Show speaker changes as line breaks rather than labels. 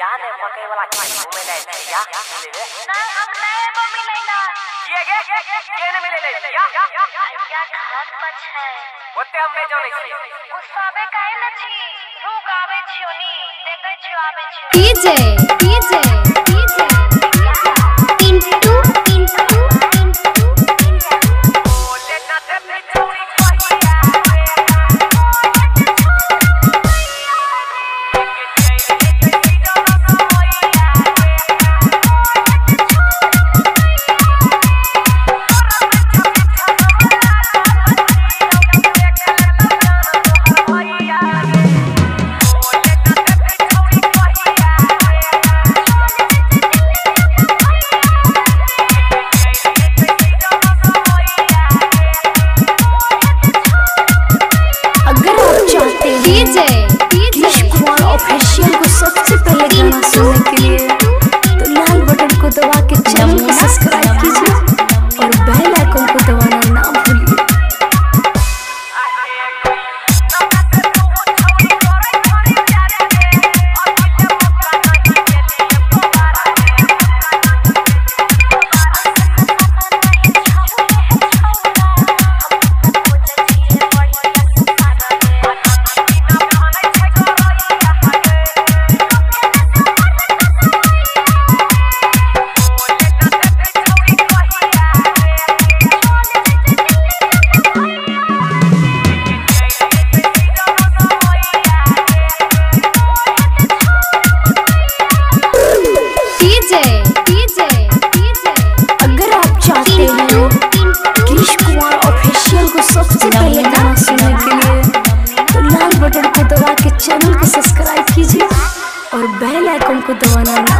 या ने मकई वाला घूमे ले या मिले ले
ना हम नहीं वो मिले ना
ये ने मिले ले या
या घर पर है
ओते हम नहीं जाने छी
उसाबे काहे न छी रुक आवे छियोनी देखे छियो आवे छियो
डीजे इंटू
बोले ना ते छोरी कहिया
ऑफिशियल को सबसे पहले गाना सुनने के लिए तो लाल बटन को दबा के चैनल को सब्सक्राइब कीजिए और बेल आइकन को दबाना ना भूलिए। अगर आप चाहते हैं कृष कुमार ऑफिशियल को सबसे पहले गाना सुनने के लिए तो लाल बटन को दबा के चैनल को सब्सक्राइब कीजिए और बेल आइकन को दबाना ना